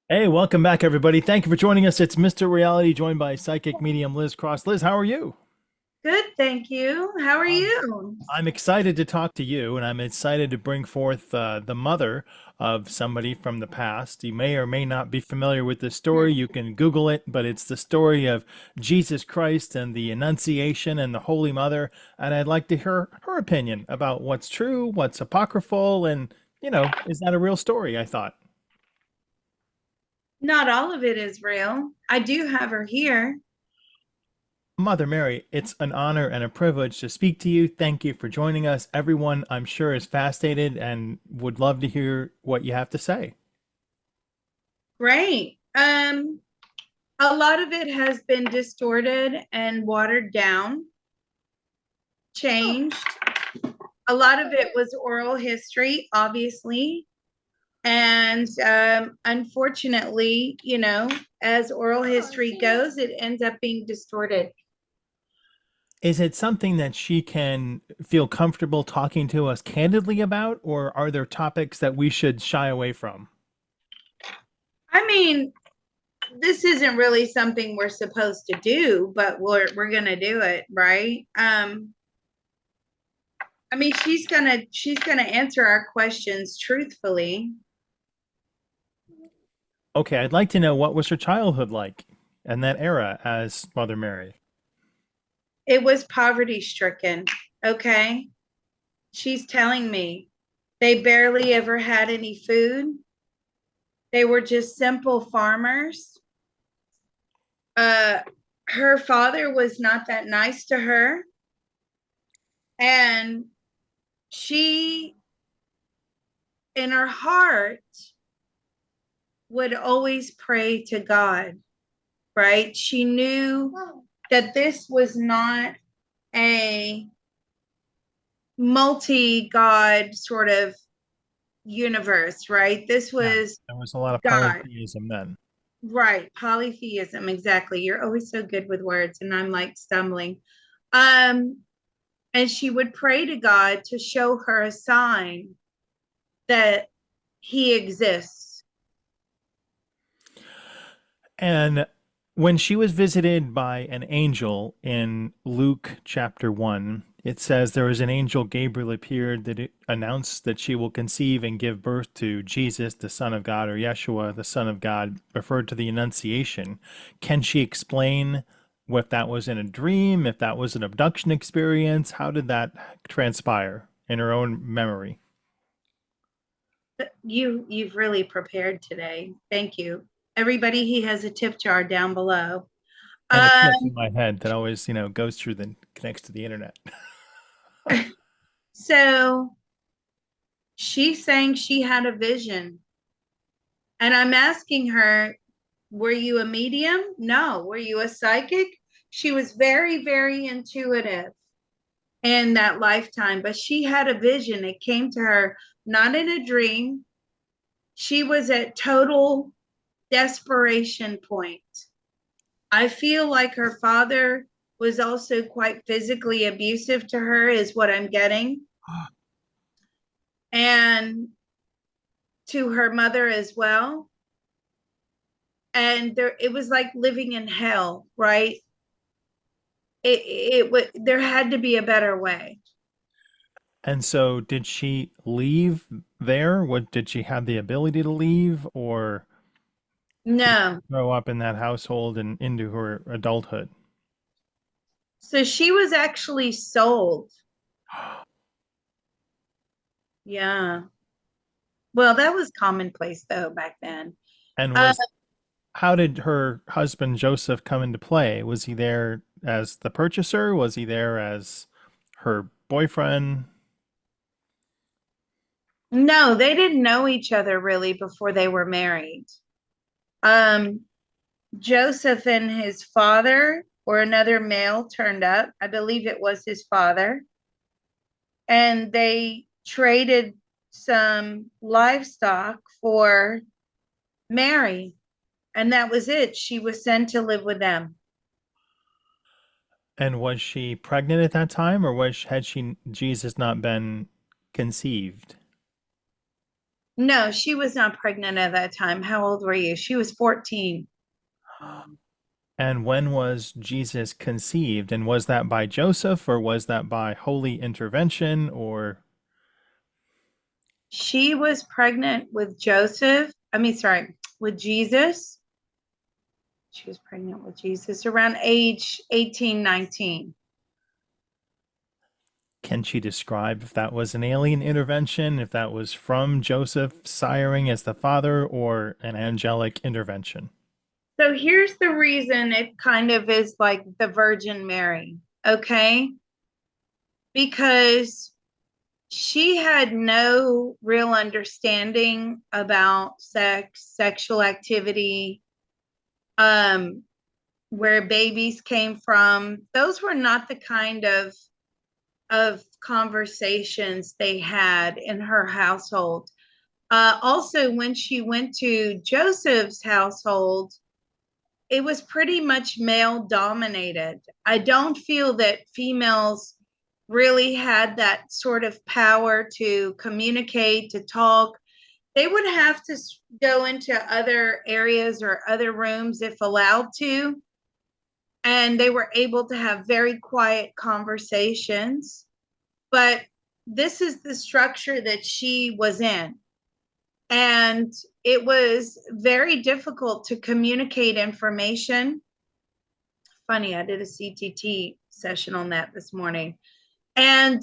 Hey, welcome back, everybody. Thank you for joining us. It's Mr. Reality, joined by psychic medium Liz Cross. Liz, how are you? Good, thank you. How are Um, you? I'm excited to talk to you, and I'm excited to bring forth the mother of somebody from the past. You may or may not be familiar with this story. You can Google it, but it's the story of Jesus Christ and the Annunciation and the Holy Mother. And I'd like to hear her opinion about what's true, what's apocryphal, and, is that a real story? I thought. Not all of it is real. I do have her here. Mother Mary, it's an honor and a privilege to speak to you. Thank you for joining us. Everyone, I'm sure, is fascinated and would love to hear what you have to say. Great. A lot of it has been distorted and watered down, changed. A lot of it was oral history, obviously. And unfortunately, as oral history goes, it ends up being distorted. Is it something that she can feel comfortable talking to us candidly about, or are there topics that we should shy away from? I mean, this isn't really something we're supposed to do, but we're gonna do it, right? I mean, she's gonna answer our questions truthfully. Okay, I'd like to know, what was her childhood like in that era as Mother Mary? It was poverty stricken. Okay. She's telling me they barely ever had any food. They were just simple farmers. Uh, her father was not that nice to her. And she, in her heart, would always pray to God, right? She knew that this was not a multi-God sort of universe, right? This Yeah, was there was a lot of God, polytheism then. right? Polytheism, exactly. You're always so good with words, and I'm like stumbling. Um, and she would pray to God to show her a sign that he exists. And when she was visited by an angel in Luke chapter 1, it says there was an angel Gabriel appeared that it announced that she will conceive and give birth to Jesus, the Son of God, or Yeshua, the Son of God, referred to the Annunciation. Can she explain if that was in a dream, if that was an abduction experience? How did that transpire in her own memory? You've really prepared today. Thank you. Everybody, he has a tip jar down below. And a Um, clip in my head that always, goes through the connects to the internet. so she's saying she had a vision. And I'm asking her, were you a medium? No. Were you a psychic? She was very, very intuitive in that lifetime, but she had a vision. It came to her not in a dream. She was at total desperation point. I feel like her father was also quite physically abusive to her, is what I'm getting, and to her mother as well. And it was like living in hell, right? There had to be a better way. And so did she leave there? What, did she have the ability to leave, or did she No. grow up in that household and into her adulthood? So she was actually sold. Yeah. Well, that was commonplace though back then. And Uh, was how did her husband Joseph come into play? Was he there as the purchaser? Was he there as her boyfriend? no, they didn't know each other really before they were married. Um, Joseph and his father or another male turned up. I believe it was his father. And they traded some livestock for Mary. And that was it. She was sent to live with them. And was she pregnant at that time, or had she Jesus not been conceived? No, she was not pregnant at that time. How old were you? She was 14. And when was Jesus conceived? And was that by Joseph, or was that by holy intervention, or She was pregnant with Joseph. I mean, sorry, with Jesus. She was pregnant with Jesus around age 18, 19. can she describe if that was an alien intervention, if that was from Joseph siring as the father, or an angelic intervention? So here's the reason it kind of is like the Virgin Mary, okay? Because she had no real understanding about sex, sexual activity, um, where babies came from. Those were not the kind of conversations they had in her household. Also, when she went to Joseph's household, it was pretty much male dominated. I don't feel that females really had that sort of power to communicate, to talk. They would have to go into other areas or other rooms if allowed to. And they were able to have very quiet conversations. But this is the structure that she was in. And it was very difficult to communicate information. Funny, I did a CTT session on that this morning. And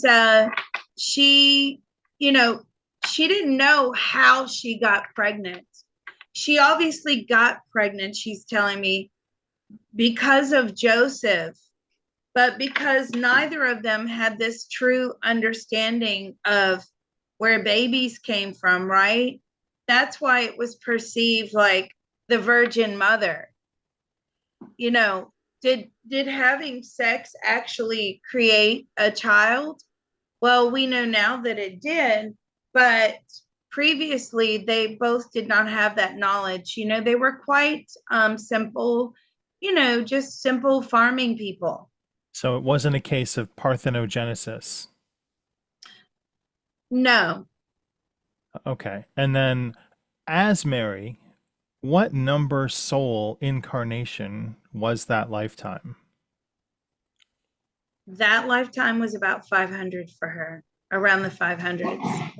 she, you know, she didn't know how she got pregnant. She obviously got pregnant, she's telling me, because of Joseph, but because neither of them had this true understanding of where babies came from, right? That's why it was perceived like the Virgin Mother. You know, did having sex actually create a child? Well, we know now that it did, but previously they both did not have that knowledge. You know, they were quite simple, just simple farming people. So it wasn't a case of parthenogenesis. No, Okay. And then, as Mary, what number soul incarnation was that lifetime? that lifetime was about 500 for her, around the 500s.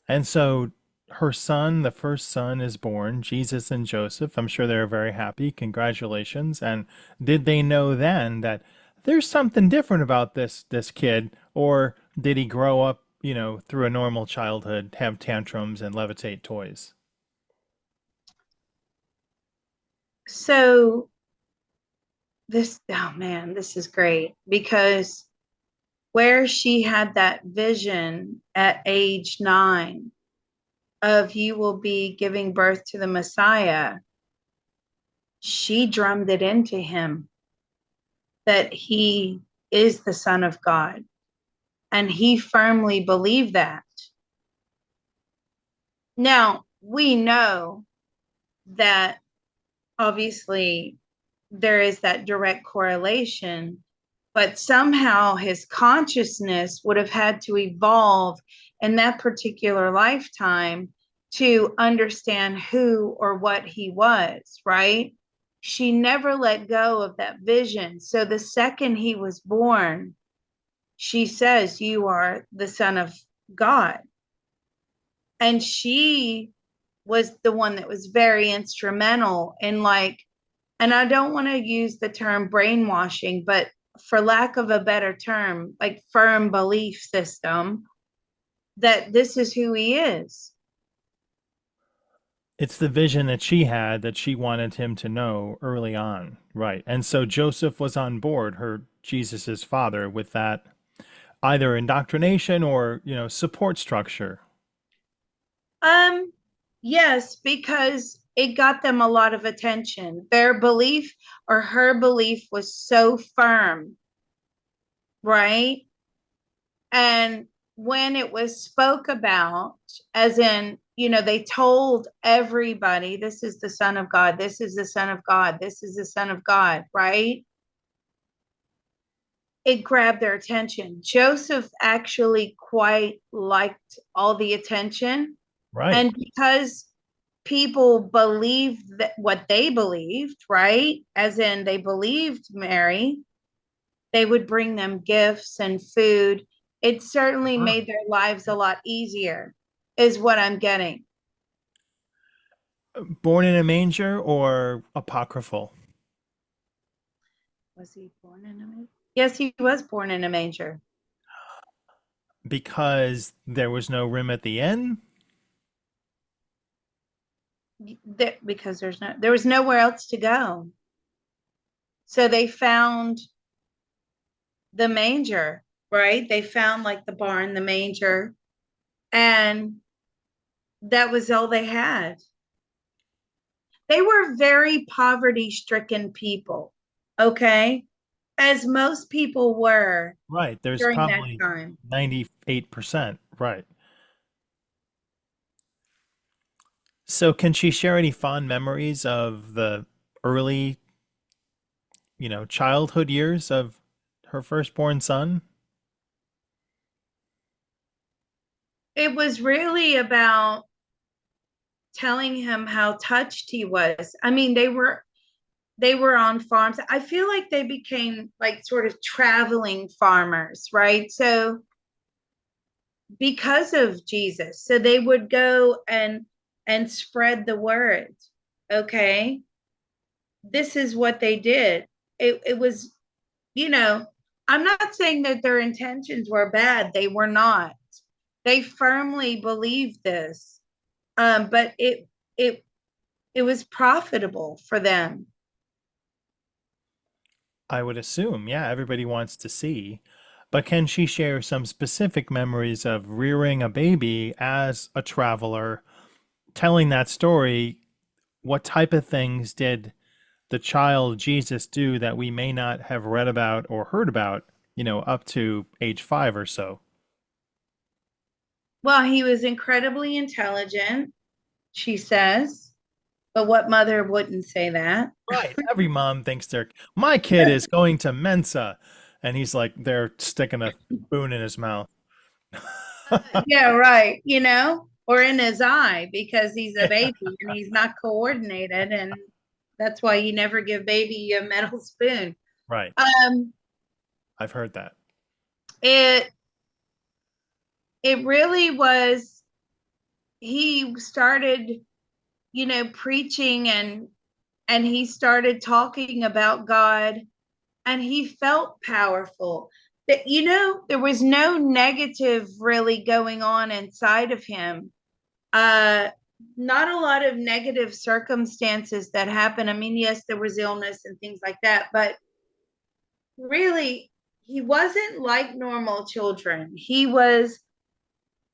And so her son, the first son, is born, Jesus and Joseph. I'm sure they're very happy. Congratulations. And did they know then that there's something different about this kid, or did he grow up, through a normal childhood, have tantrums and levitate toys? So oh man, this is great because where she had that vision at age 9 of you will be giving birth to the Messiah, she drummed it into him that he is the Son of God. And he firmly believed that. Now, we know that obviously there is that direct correlation, but somehow his consciousness would have had to evolve in that particular lifetime to understand who or what he was, right? She never let go of that vision. So the second he was born, she says, "You are the Son of God." And she was the one that was very instrumental in, like, and I don't want to use the term brainwashing, but for lack of a better term, like firm belief system that this is who he is. It's the vision that she had that she wanted him to know early on. Right. And so Joseph was on board, her Jesus's father, with that either indoctrination or, support structure. Um, yes, because it got them a lot of attention. Their belief or her belief was so firm, right? And when it was spoke about, as in, they told everybody, this is the Son of God, this is the Son of God, this is the Son of God, right? It grabbed their attention. Joseph actually quite liked all the attention. Right. And because people believed that what they believed, right? As in they believed Mary, they would bring them gifts and food. It certainly Uh-huh. made their lives a lot easier, is what I'm getting. Born in a manger or apocryphal? Was he born in a manger? Yes, he was born in a manger. Because there was no room at the inn? Because there was nowhere else to go. So they found the manger, right? They found like the barn, the manger, and that was all they had. They were very poverty stricken people, okay? As most people were Right. There's during that probably time. 98%. Right. So can she share any fond memories of the early, childhood years of her firstborn son? It was really about telling him how touched he was. I mean, they were on farms. I feel like they became like sort of traveling farmers, right? So because of Jesus, so they would go and spread the word. Okay? This is what they did. It was, you know, I'm not saying that their intentions were bad. They were not. They firmly believed this. But it it was profitable for them. I would assume, yeah, everybody wants to see. But can she share some specific memories of rearing a baby as a traveler, telling that story? What type of things did the child Jesus do that we may not have read about or heard about, up to age 5 or so? Well, he was incredibly intelligent, she says, but what mother wouldn't say that? Right. Every mom thinks my kid is going to Mensa. And he's like, they're sticking a spoon in his mouth. Yeah, right. Or in his eye because he's a baby and he's not coordinated, and that's why you never give baby a metal spoon. Right. Um, I've heard that. it it really was. He started, preaching, and he started talking about God, and he felt powerful. That there was no negative really going on inside of him. uh Not a lot of negative circumstances that happen. I mean, yes, there was illness and things like that, but really he wasn't like normal children. He was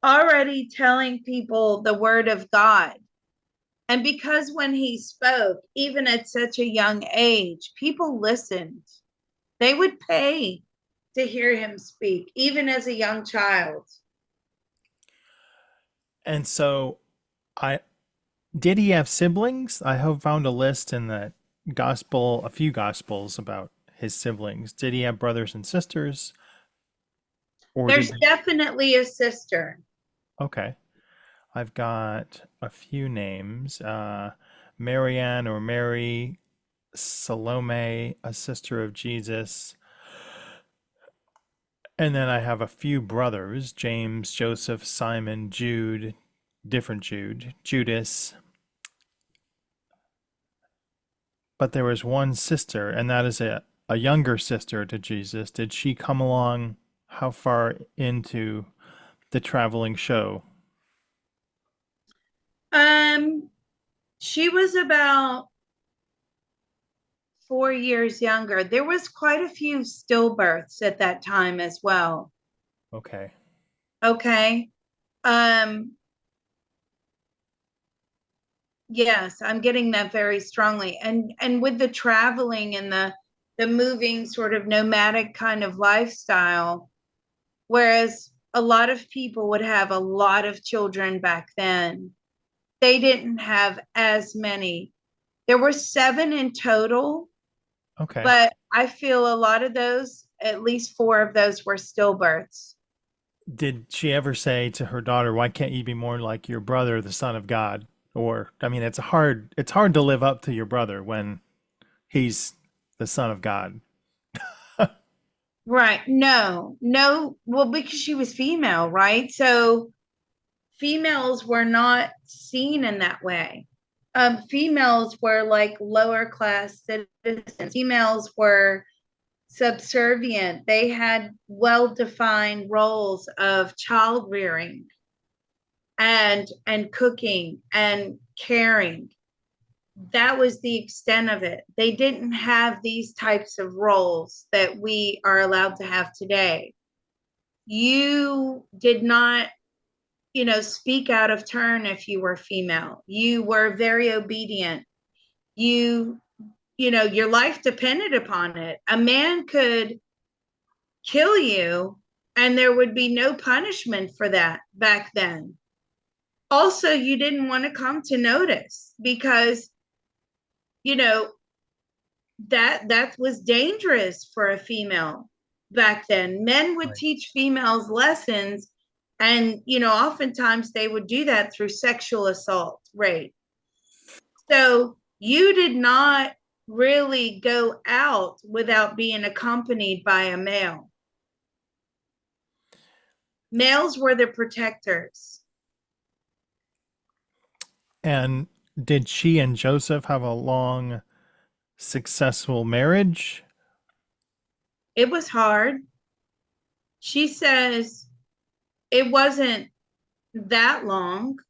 already telling people the word of God. And because when he spoke, even at such a young age, people listened. They would pay to hear him speak, even as a young child. And so I did he have siblings? I have found a list in the gospel, a few gospels about his siblings. Did he have brothers and sisters? Or did There's he? definitely a sister. Okay. I've got a few names. Marianne or Mary, Salome, a sister of Jesus. And then I have a few brothers, James, Joseph, Simon, Jude, different Jude, Judas. But there was one sister, and that is a younger sister to Jesus. Did she come along how far into the traveling show? Um, she was about 4 years younger. There was quite a few stillbirths at that time as well. Okay. Okay. Um, yes, I'm getting that very strongly. And with the traveling and the moving sort of nomadic kind of lifestyle, whereas a lot of people would have a lot of children back then. They didn't have as many. There were seven in total, Okay. but I feel a lot of those, at least four of those, were stillbirths. Did she ever say to her daughter, "Why can't you be more like your brother, the Son of God?" Or, I mean, it's hard to live up to your brother when he's the Son of God. Right. No, no. Well, because she was female, right? So females were not seen in that way. Females were like lower class citizens. Females were subservient. They had well defined roles of child rearing and cooking and caring. That was the extent of it. They didn't have these types of roles that we are allowed to have today. You did not, speak out of turn if you were female. You were very obedient. You, your life depended upon it. A man could kill you and there would be no punishment for that back then. Also, you didn't want to come to notice because, you know, that was dangerous for a female back then. Men would Right. teach females lessons, and oftentimes they would do that through sexual assault, rape. So you did not really go out without being accompanied by a male. Males were the protectors. And did she and Joseph have a long, successful marriage? It was hard. She says it wasn't that long.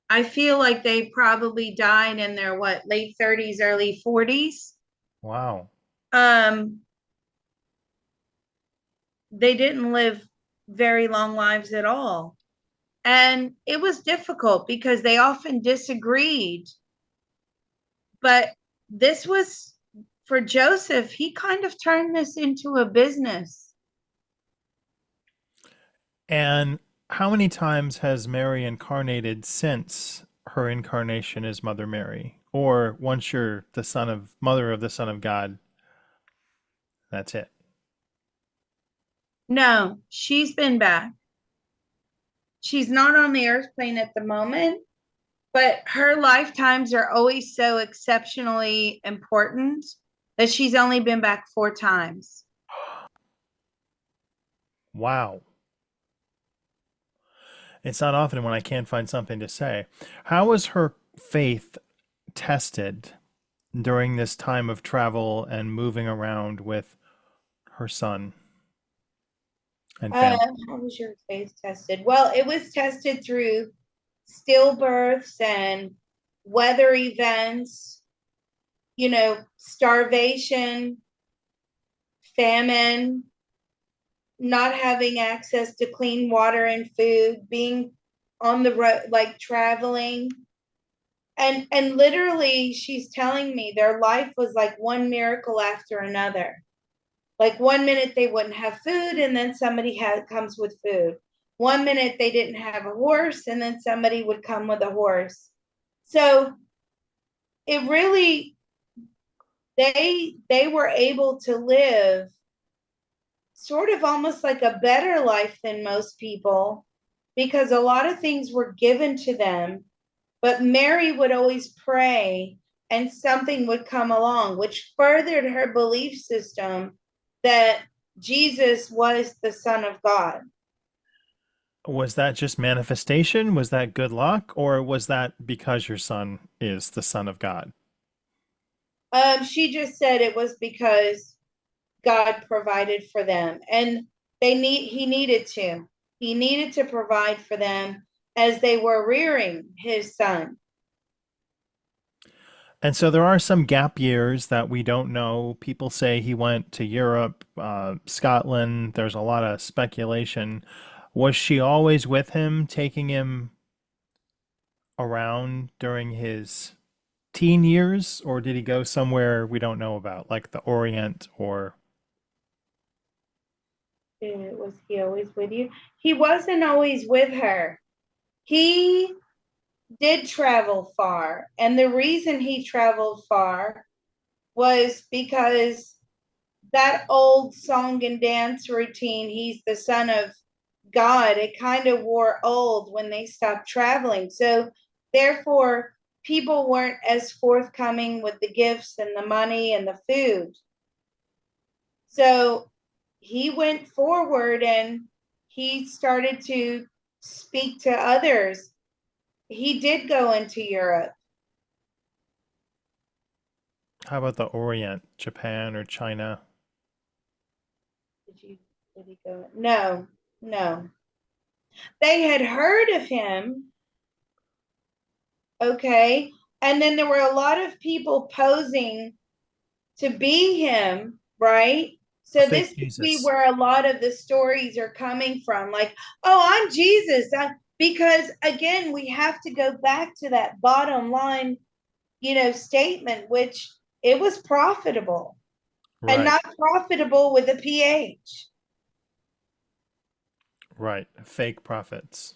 I feel like they probably died in their late 30s, early 40s. Wow. Um, they didn't live very long lives at all. And it was difficult because they often disagreed. But this was for Joseph, he kind of turned this into a business. And how many times has Mary incarnated since her incarnation as Mother Mary? Or once you're the son of mother of the Son of God, that's it. No, she's been back. She's not on the earth plane at the moment, but her lifetimes are always so exceptionally important that she's only been back four times. Wow. It's not often when I can't find something to say. How was her faith tested during this time of travel and moving around with her son and Uh, family? how was your faith tested? Well, it was tested through stillbirths and weather events, starvation, famine, not having access to clean water and food, being on the road, like traveling. And literally, she's telling me their life was like one miracle after another. Like one minute they wouldn't have food, and then somebody comes with food. One minute they didn't have a horse, and then somebody would come with a horse. So it really, they were able to live sort of almost like a better life than most people because a lot of things were given to them. But Mary would always pray and something would come along, which furthered her belief system that Jesus was the Son of God. Was that just manifestation? Was that good luck? Or was that because your son is the Son of God? She just said it was because God provided for them, and he needed to. He needed to provide for them as they were rearing his son. And so there are some gap years that we don't know. People say he went to Europe, Scotland. There's a lot of speculation. Was she always with him, taking him around during his teen years, or did he go somewhere we don't know about, like the Orient or Was he always with you? He wasn't always with her. He did travel far. And the reason he traveled far was because that old song and dance routine, he's the son of God, it kind of wore old when they stopped traveling. So, therefore, people weren't as forthcoming with the gifts and the money and the food. So, he went forward and he started to speak to others. He did go into Europe. How about the Orient, Japan or China? Did you did he go? No, no. They had heard of him, okay? And then there were a lot of people posing to be him, right? A So this fake could be Jesus. where a lot of the stories are coming from. Like, oh, I'm Jesus. Because again, we have to go back to that bottom line, statement, which it was profitable and Right, not profitable with a PH. right. Fake prophets.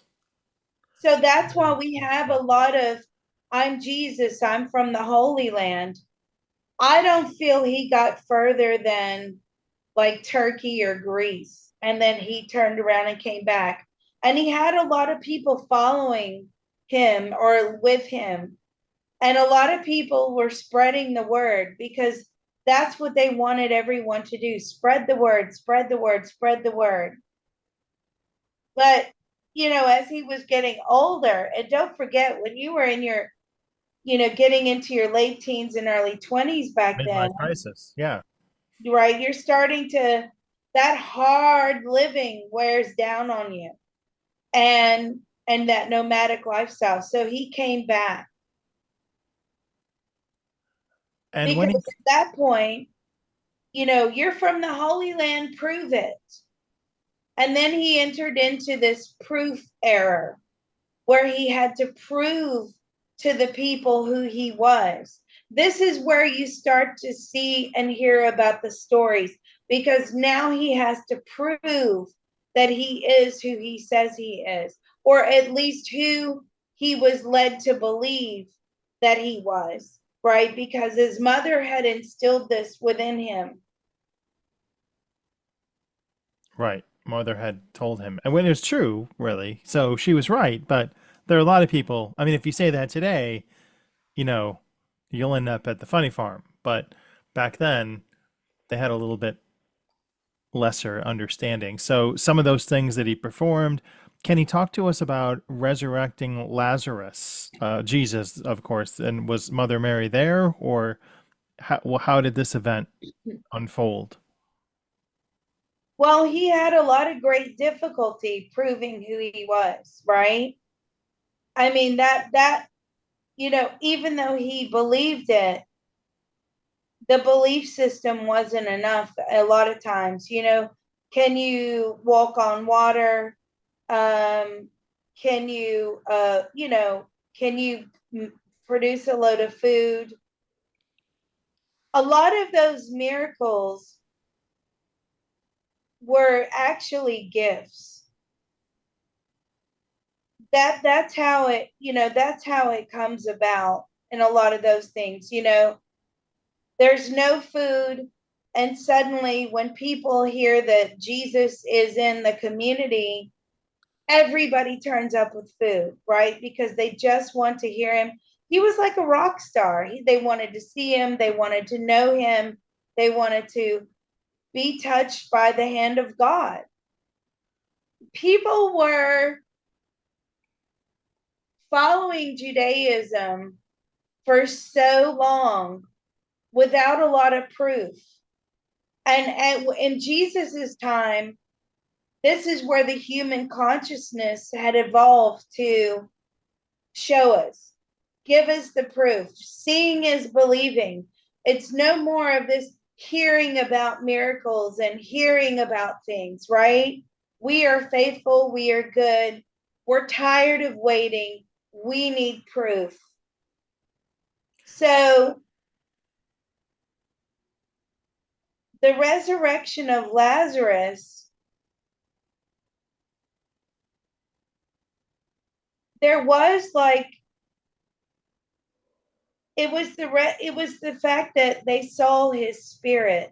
So that's why we have a lot of, I'm Jesus, I'm from the Holy Land. I don't feel he got further than like Turkey or Greece. And then he turned around and came back. And he had a lot of people following him or with him. And a lot of people were spreading the word because that's what they wanted everyone to do, spread the word, spread the word, spread the word. But, as he was getting older, and don't forget when you were in your, getting into your late teens and early 20s back then, Midlife crisis. Yeah. right? You're starting to, that hard living wears down on you, and that nomadic lifestyle. So he came back And when because he, at that point, you're from the Holy Land, prove it. And then he entered into this proof error where he had to prove to the people who he was. This is where you start to see and hear about the stories because now he has to prove that he is who he says he is, or at least who he was led to believe that he was, right? Because his mother had instilled this within him. right, mother had told him. And when it's true, really. So she was right, but there are a lot of people. I mean, if you say that today, you know, you'll end up at the funny farm. But back then, they had a little bit lesser understanding. So some of those things that he performed, can he talk to us about resurrecting Lazarus? Jesus, of course, and was Mother Mary there, or how did this event unfold? Well, he had a lot of great difficulty proving who he was, right? I mean, even though he believed it, the belief system wasn't enough a lot of times. Can you walk on water? Um, can you, can you produce a load of food? A lot of those miracles were actually gifts. That's how it comes about in a lot of those things. There's no food, and suddenly when people hear that Jesus is in the community, everybody turns up with food, right? Because they just want to hear him. He was like a rock star. They wanted to see him, they wanted to know him, they wanted to be touched by the hand of God. People were following Judaism for so long without a lot of proof. And in Jesus's time, this is where the human consciousness had evolved to show us, give us the proof. Seeing is believing. It's no more of this hearing about miracles and hearing about things, right? We are faithful, we are good, we're tired of waiting, we need proof. So, the resurrection of Lazarus there was like it was the fact that they saw his spirit.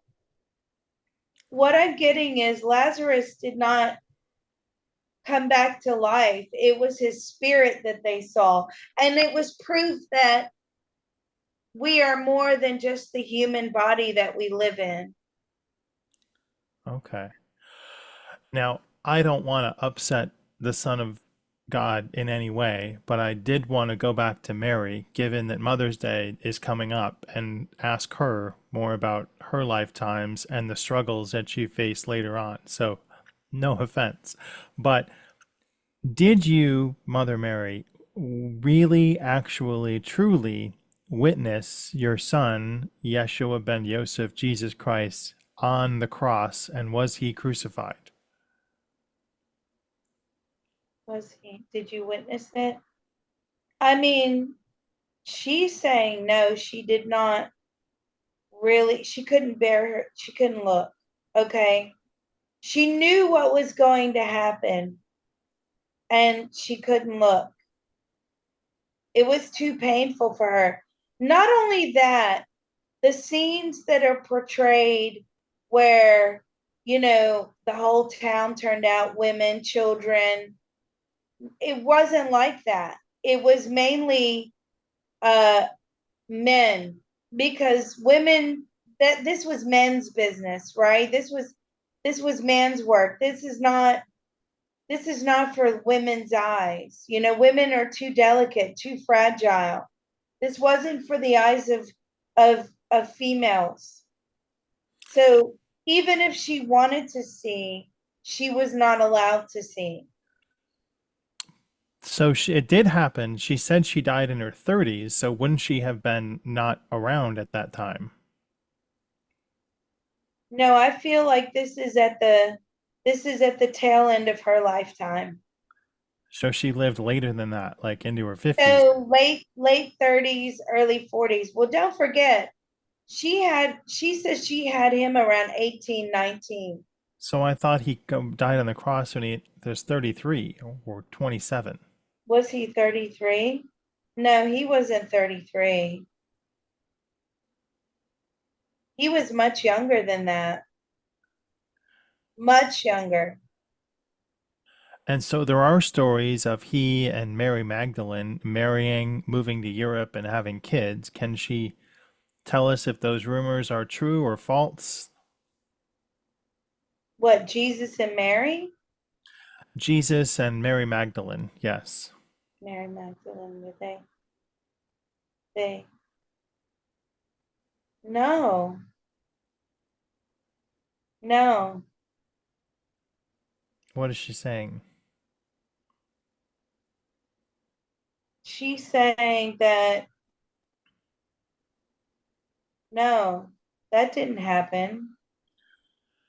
What I'm getting is Lazarus did not come back to life. It was his spirit that they saw. And it was proof that we are more than just the human body that we live in. Okay. Now, I don't want to upset the Son of God in any way, but I did want to go back to Mary, given that Mother's Day is coming up, and ask her more about her lifetimes and the struggles that she faced later on. So, no offense. But did you, Mother Mary, really, actually, truly witness your son, Yeshua ben Yosef, Jesus Christ, on the cross, and was he crucified? Was he? Did you witness it? I mean, she's saying no, she did not really, she couldn't bear her, she couldn't look. Okay. She knew what was going to happen and she couldn't look. It was too painful for her. Not only that, the scenes that are portrayed where, the whole town turned out women, children, it wasn't like that. It was mainly uh, men because women, that this was men's business, right? This was man's work. This is not for women's eyes. Women are too delicate, too fragile. This wasn't for the eyes of females. So even if she wanted to see, she was not allowed to see. So it did happen. She said she died in her 30s, so wouldn't she have been not around at that time? No, I feel like this is at the tail end of her lifetime. So she lived later than that, like into her 50s. So late 30s, early 40s. Well, don't forget, she says she had him around 18, 19. So I thought he died on the cross when he was 33 or 27. Was he 33? No, he wasn't 33. He was much younger than that. Much younger. And so there are stories of he and Mary Magdalene marrying, moving to Europe, and having kids. Can she tell us if those rumors are true or false? What, Jesus and Mary? Jesus and Mary Magdalene, yes. Mary Magdalene, were they, no, no. What is she saying? She's saying that, no, that didn't happen.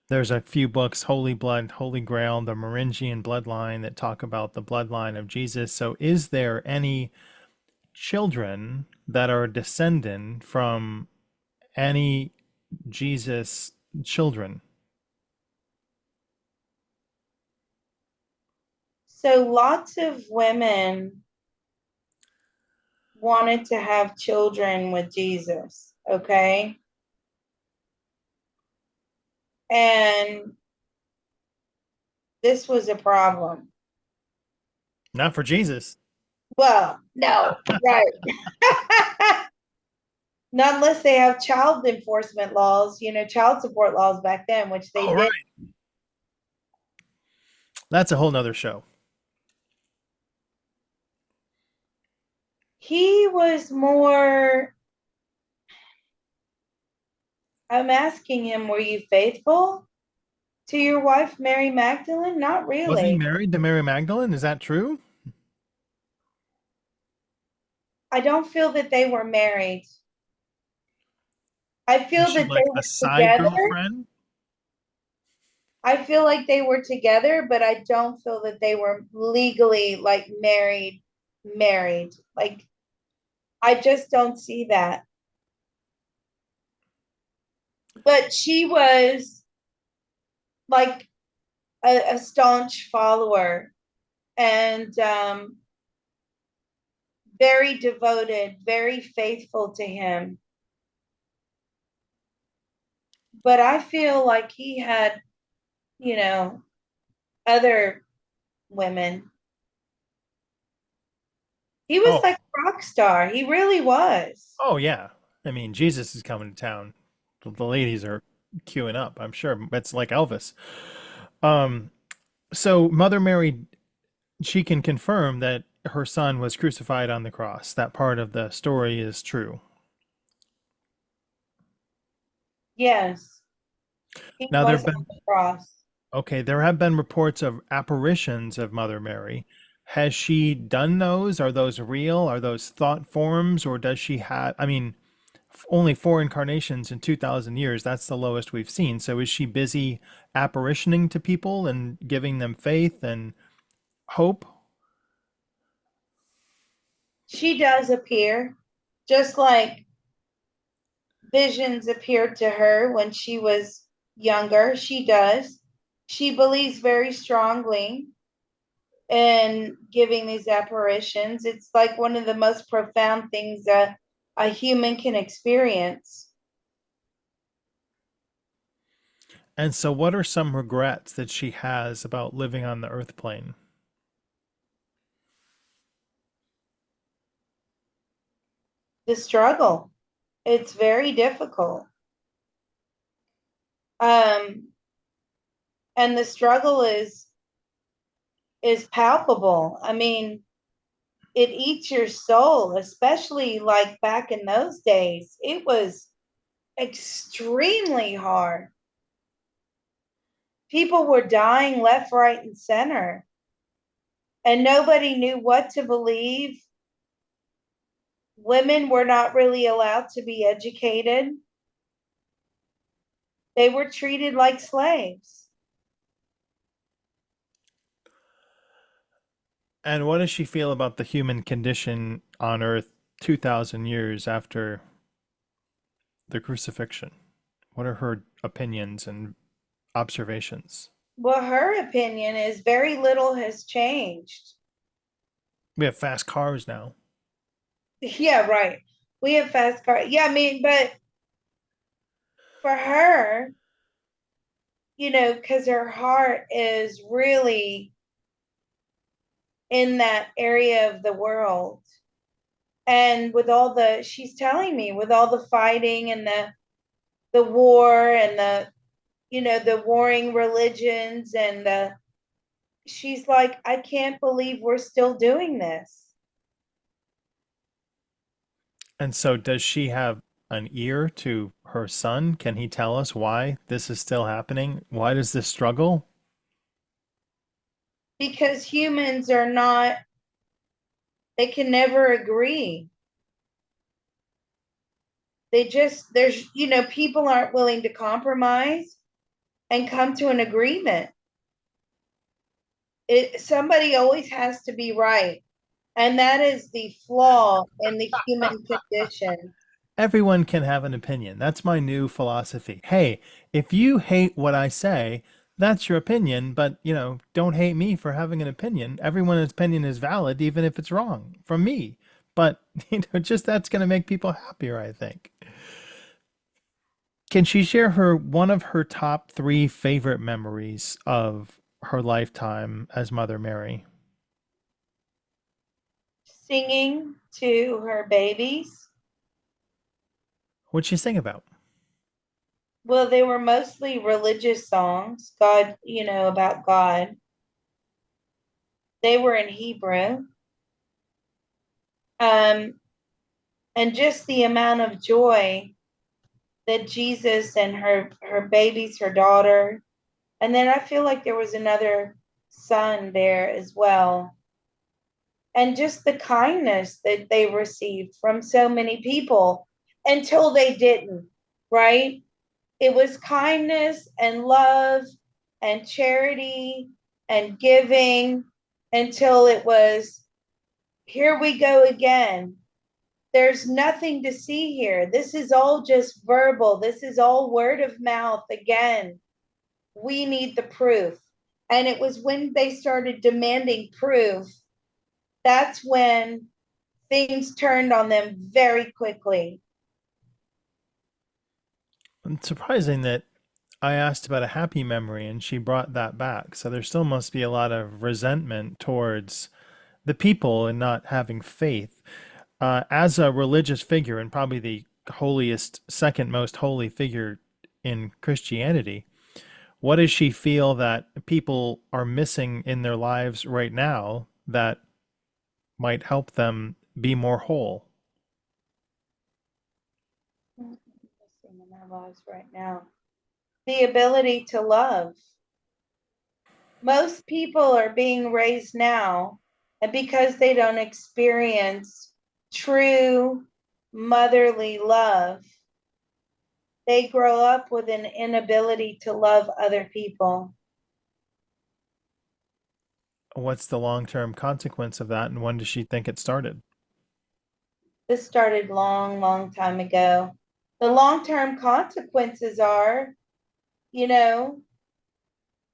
There's a few books, Holy Blood, Holy Grail, the Merovingian bloodline, that talk about the bloodline of Jesus. So is there any children that are descendant from any Jesus children? So lots of women wanted to have children with Jesus, okay? And this was a problem. Not for Jesus. Well, no, right. Not unless they have child enforcement laws, child support laws back then, which they Oh, right. did. That's a whole nother show. He was more, I'm asking him, were you faithful to your wife, Mary Magdalene? Not Was he really. married to Mary Magdalene? Is that true? I don't feel that they were married. I Was feel she that they like a were side together. girlfriend? I feel like they were together, but I don't feel that they were legally like married. Like, I just don't see that. But she was like a staunch follower. And very devoted, very faithful to him. But I feel like he had, you know, other women. He was Oh, like a rock star. He really was. oh yeah. I mean, Jesus is coming to town. The ladies are queuing up. I'm sure it's like Elvis. Um, so Mother Mary, she can confirm that her son was crucified on the cross. That part of the story is true. Yes, he Now there was have on been the cross. okay, there have been reports of apparitions of Mother Mary. Has she done those? Are those real? Are those thought forms, or does she have? I mean, only four incarnations in 2,000 years. That's the lowest we've seen. So is she busy apparitioning to people and giving them faith and hope? She does appear, just like visions appeared to her when she was younger. She does. She believes very strongly in giving these apparitions. It's like one of the most profound things that a human can experience. And so, what are some regrets that she has about living on the earth plane? The struggle, it's very difficult. Um, and the struggle is palpable. I mean, it eats your soul, especially like back in those days. It was extremely hard. People were dying left, right, and center, and nobody knew what to believe. Women were not really allowed to be educated, they were treated like slaves. And what does she feel about the human condition on earth 2,000 years after the crucifixion? What are her opinions and observations? Well, her opinion is very little has changed. We have fast cars now. Yeah, right. We have fast cars. Yeah, I mean, but for her, because her heart is really in that area of the world. And with all the, she's telling me, with all the fighting and the war and the warring religions and she's like, I can't believe we're still doing this. And so, does she have an ear to her son? Can he tell us why this is still happening? Why does this struggle? Because humans are not, they can never agree. People aren't willing to compromise and come to an agreement. Somebody always has to be right. And that is the flaw in the human condition. Everyone can have an opinion. That's my new philosophy. Hey, if you hate what I say, that's your opinion, but, don't hate me for having an opinion. Everyone's opinion is valid, even if it's wrong from me. But, just that's going to make people happier, I think. Can she share one of her top three favorite memories of her lifetime as Mother Mary? Singing to her babies. What'd she sing about? Well, they were mostly religious songs, God, about God. They were in Hebrew. Um, and just the amount of joy that Jesus and her babies, her daughter, and then I feel like there was another son there as well. And just the kindness that they received from so many people until they didn't, right? It was kindness and love and charity and giving until it was, here we go again. There's nothing to see here. This is all just verbal. This is all word of mouth again. We need the proof. And it was when they started demanding proof, that's when things turned on them very quickly. It's surprising that I asked about a happy memory and she brought that back. So there still must be a lot of resentment towards the people and not having faith. As a religious figure and probably the holiest, second most holy figure in Christianity, what does she feel that people are missing in their lives right now that might help them be more whole? In our lives right now, the ability to love. Most people are being raised now, and because they don't experience true motherly love, they grow up with an inability to love other people. What's the long-term consequence of that, and when does she think it started? This started long, long time ago. The long term consequences are, you know,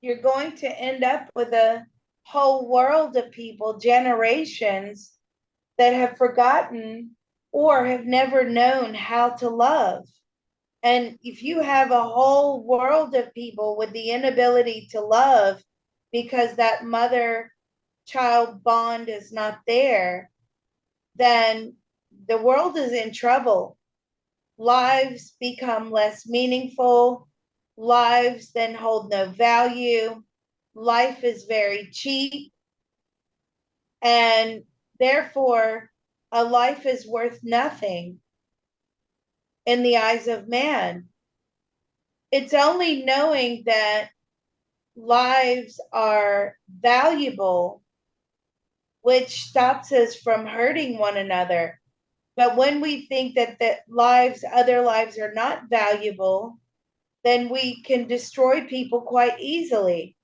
you're going to end up with a whole world of people, generations that have forgotten or have never known how to love. And if you have a whole world of people with the inability to love because that mother child bond is not there, then the world is in trouble. Lives become less meaningful. Lives then hold no value. Life is very cheap. And therefore, a life is worth nothing in the eyes of man. It's only knowing that lives are valuable, which stops us from hurting one another. But when we think that other lives are not valuable, then we can destroy people quite easily.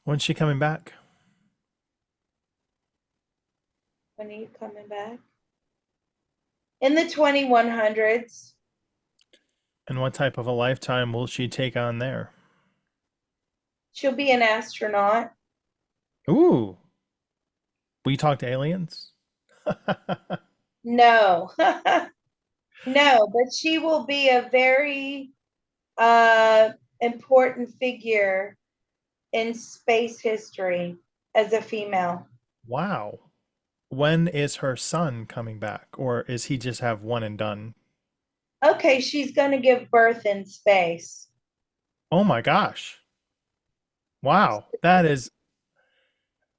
When's she coming back? When are you coming back? In the 2100s, And what type of a lifetime will she take on there? she'll be an astronaut. Ooh, we talk to aliens? No, no, but she will be a very important figure in space history as a female. Wow. When is her son coming back? Or is he just have one and done? Okay, she's going to give birth in space. Oh my gosh. Wow. That is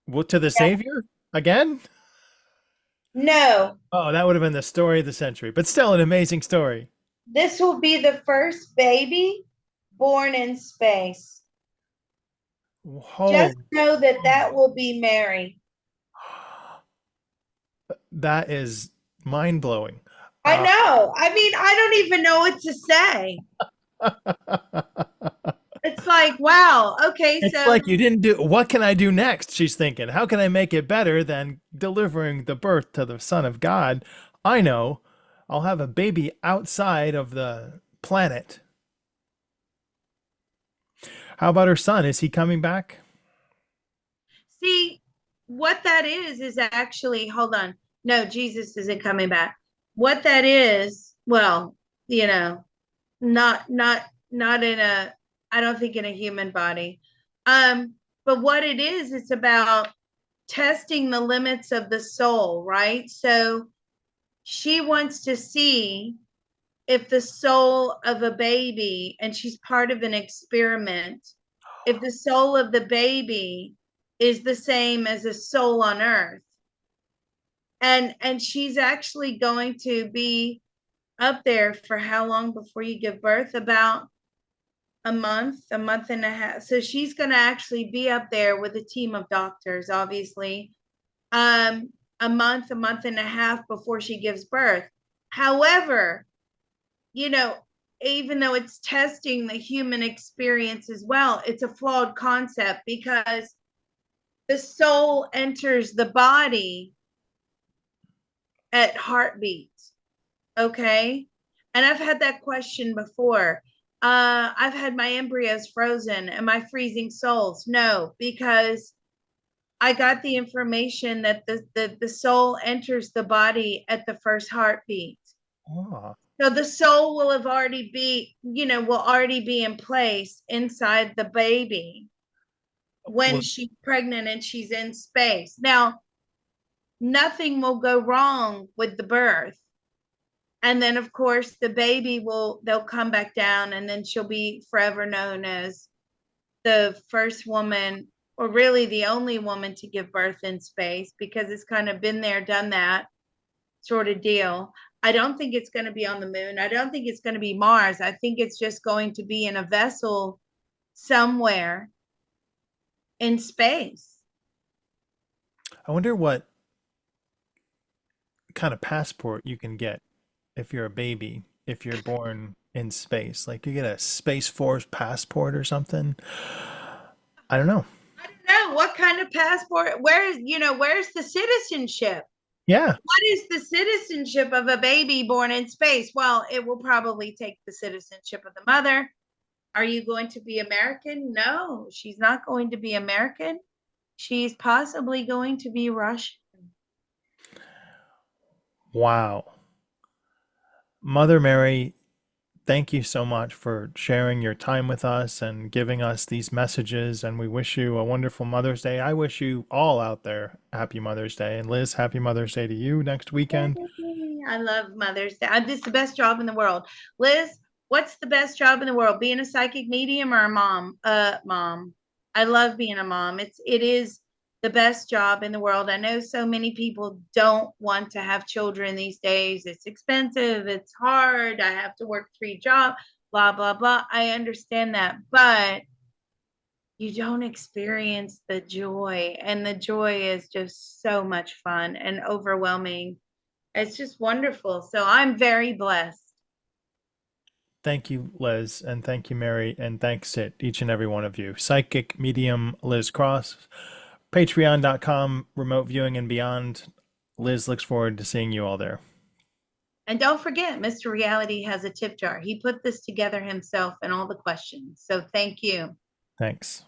what, to the Savior again? No, Oh, that would have been the story of the century, but still an amazing story. this will be the first baby born in space. Just Holy. know that that will be Mary. That is mind blowing. I know. I mean, I don't even know what to say. It's like, wow. Okay, It's so like you didn't do, what can I do next? She's thinking, how can I make it better than delivering the birth to the Son of God? I know, I'll have a baby outside of the planet. How about her son? Is he coming back? see what that is actually, hold on. No, Jesus isn't coming back. What that is, well, you know, not in a, I don't think in a human body. But what it is, it's about testing the limits of the soul, right? So she wants to see if the soul of a baby, and she's part of an experiment, if the soul of the baby is the same as a soul on earth. And she's actually going to be up there for how long before you give birth? About a month and a half. So she's going to actually be up there with a team of doctors, obviously, um, a month and a half before she gives birth. However, you know, even though it's testing the human experience as well, it's a flawed concept because the soul enters the body at heartbeat. Okay. And I've had that question before. I've had my embryos frozen. Am I freezing souls? No, because I got the information that the soul enters the body at the first heartbeat. Oh, So the soul will have already be, will already be in place inside the baby when well, she's pregnant and she's in space. Now, nothing will go wrong with the birth. And then of course the baby they'll come back down, and then she'll be forever known as the first woman, or really the only woman, to give birth in space, because it's kind of been there, done that sort of deal. I don't think it's going to be on the moon. I don't think it's going to be Mars. I think it's just going to be in a vessel somewhere in space. I wonder what kind of passport you can get if you're a baby, if you're born in space. Like you get a Space Force passport or something. I don't know. I don't know what kind of passport. Where's the citizenship? Yeah. What is the citizenship of a baby born in space? Well, it will probably take the citizenship of the mother. Are you going to be American? No, she's not going to be American. She's possibly going to be Russian. Wow. Mother Mary, thank you so much for sharing your time with us and giving us these messages. And we wish you a wonderful Mother's Day. I wish you all out there happy Mother's Day. And Liz, happy Mother's Day to you next weekend. I love Mother's Day. This is the best job in the world. Liz, what's the best job in the world? Being a psychic medium or a mom? Mom. I love being a mom. It is the best job in the world. I know so many people don't want to have children these days. It's expensive, it's hard. I have to work 3 jobs, blah, blah, blah. I understand that. But you don't experience the joy. And the joy is just so much fun and overwhelming. It's just wonderful. So I'm very blessed. Thank you, Liz, and thank you, Mary, and thanks to each and every one of you. Psychic medium Liz Cross, patreon.com, remote viewing and beyond. Liz looks forward to seeing you all there. And don't forget, Mr. Reality has a tip jar. He put this together himself and all the questions. So thank you. Thanks.